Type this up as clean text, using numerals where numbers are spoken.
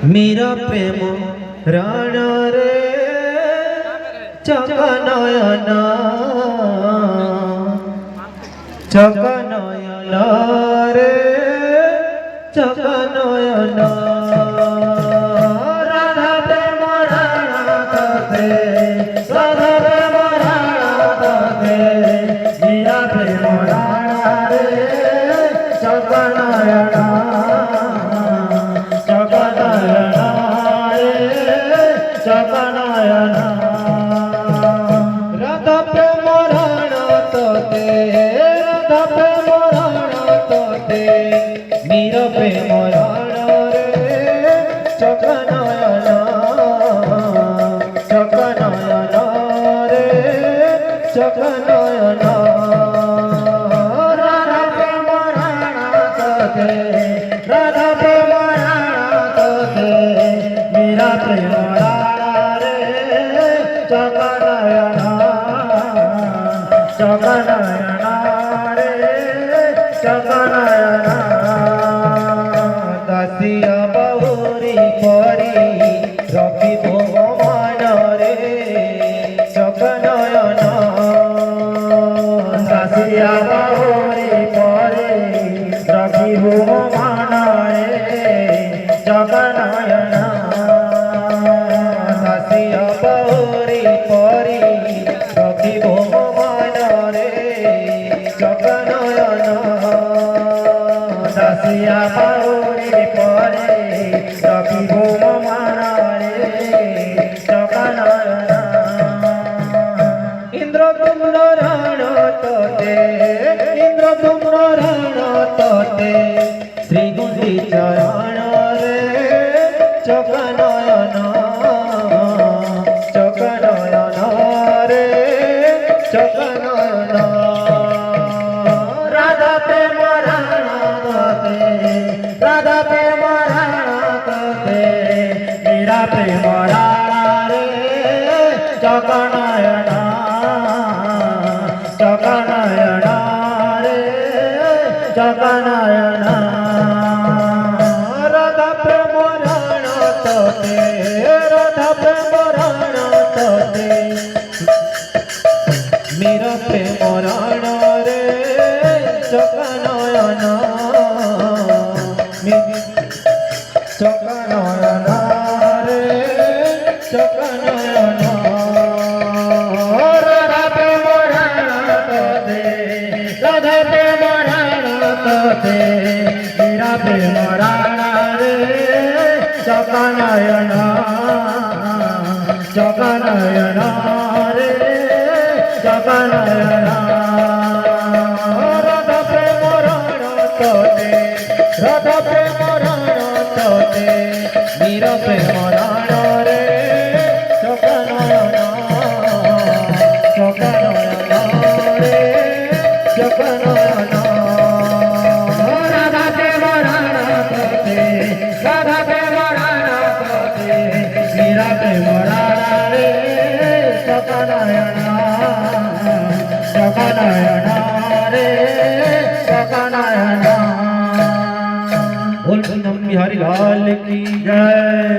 मेरा प्रेम राणा रे चकनयना चकनयना रे चकनयना राधा प्रेम राणा तोते राधा प्रेम राणा तोते मेरा प्रेम राणा रे चकनयना चकनयना राधा प्रेम राणा तोते राधा प्रेम राणा तोते मेरा प्रेम राणा रे चकनयना चकनयना रे चकनयना राधा प्रेम राणा तोते राधा प्रेम राणा तोते मेरा प्रेम चकनयना चकनयना रे चकनयना दासिया बहुरी परी रवि भगवान रे चकनयना दासिया बहुरी परी रवि भगवान रे चकनयना दासिया बहुरी परी रवि भगवान रे चकनयना दासिया बहुरी परी रवि भगवान रे चकनयना इंद्रदुम्न राणा तोते इंद्रदुम्न राणा तोते श्री गुंडीचरण रे चकनयना चकनयना रे चकनयना राधा प्रेम राणा तोते राधा प्रेम राणा तोते मेरा प्रेम राणा रे चकनयना चकनयना रे चकनयना राधा प्रेम राणा तोते राधा प्रेम राणा तोते मेरा प्रेम राणा रे चकनयना चकनयना रे चकनयना राधा प्रेम राणा तोते राधा प्रेम राणा तोते मेरा प्रेम राणा रे चकनयना चकनयना रे चकनयना राधा प्रेम राणा तोते राधा प्रेम राणा तोते मेरा प्रेम राणा रे चकनयना चकनयना रे चकनयना राधा प्रेम राणा तोते राधा प्रेम राणा तोते मेरा प्रेम राणा रे चकनयना चकनयना रे चकनयना। बोल पूनम बिहारी लाल की जय।